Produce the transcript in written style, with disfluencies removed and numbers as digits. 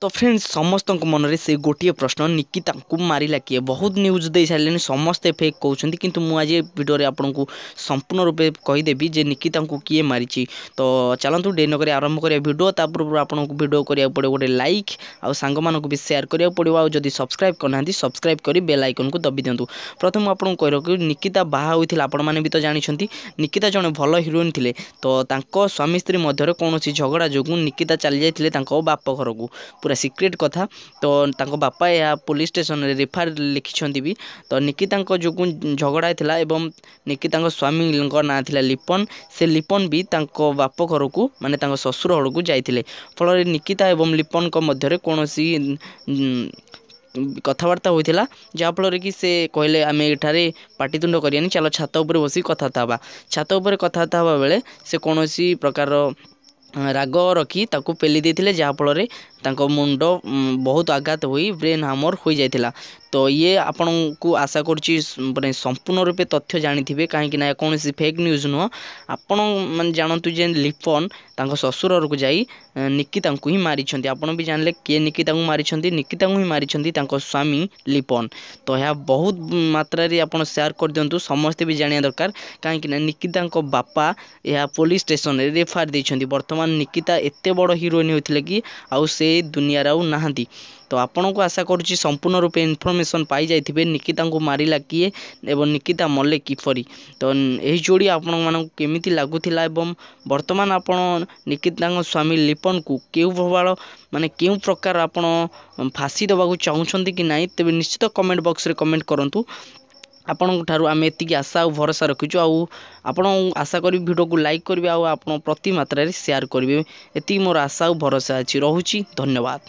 तो फ्रेंड्स समस्त मन में से गोटे प्रश्न निकिता को मारिला किए बहुत न्यूज दे सारे समस्ते फेक कहते किंतु मुझे भिडियो आपको संपूर्ण रूपे कहीदेवी जे निकिता को किए मारी। तो चलतु डे नक आरंभ करिया भिडियो तापूर्व आपको भिडियो करा पड़ो गोटे लाइक आउ सांग मानक भी शेयर करा पड़ो आ जदि सब्सक्राइब करना सब्सक्राइब कर बेल आइकन को दबी दिंतु। प्रथम आपको कह रहा कि निकिता बाहा होता आपण मैंने भी तो जानते निकिता जड़े भल हिरोइन थे। तो स्वामी स्त्री मध्य कौन झगड़ा जो निकिता चली जाते बाप घर को पूरा सिक्रेट कथा। तो तांको बापा या पुलिस स्टेशन रे रेफर लिखिछंती भी। तो निकिता जो झगड़ा था एवं निकिता स्वामी ना थिला लिपन से लिपन भी तांको बाप घर को माने तांको ससुर घर को जाइथिले फल निकिता एवं लिपन को मध्य कौन कथबार्ता होता जहाँफल कि से कहले आम एठारे पाटितुंड करियानी चलो छात उपर बस कथबार्ता हवा। छात उपर कथबार्ता हवा बेले से कौन प्रकार राग रखी ताकू पेली देथिले जहाँफल तांको मुंड बहुत आघात होई ब्रेन हामर हो जाइथिला। तो ये आपण को आशा करुच्ची संपूर्ण रूपे तथ्य जानी कहीं ना कौन फेक न्यूज नुह आपण मैंने जानतु जे लिपन तांको ससुर को जाई निकिता ही मारी आपण भी जानले किए निकिता को मारी निकिता ही मारी स्वामी लिपन। तो यह बहुत मात्रा आपड़ शेयर कर दिंतु समस्ते भी जाना दरकार कहीं निकिता बापा यह पुलिस स्टेशन रे रेफर देइछंती। वर्तमान निकिता एते बड़ हिरोइन होथिले कि आउ से दुनिया आउ नाहांती। तो आपण को आशा करुच्ची संपूर्ण रूपे इनफॉरमेशन पाई जाइथिबे निकिता को मारिला किए एवं निकिता मले किपरि। तो यही जोड़ी आपण मानक केमिति लागुथिला एवं वर्तमान आपण निकिता स्वामी लिपन को केउ भवाल माने केउ प्रकार आपण फांसी दबाकू चाहुछंती कि नाही तेबे निश्चित कमेंट बॉक्स रे कमेंट करंतु। आपण ठारू आम एति आशा और भरोसा रखीचु आपण आशा करी वीडियो को लाइक करेंगे आप प्रति मात्रा शेयर करेंगे एति मोर आशा और भरोसा अच्छी। रहुची धन्यवाद।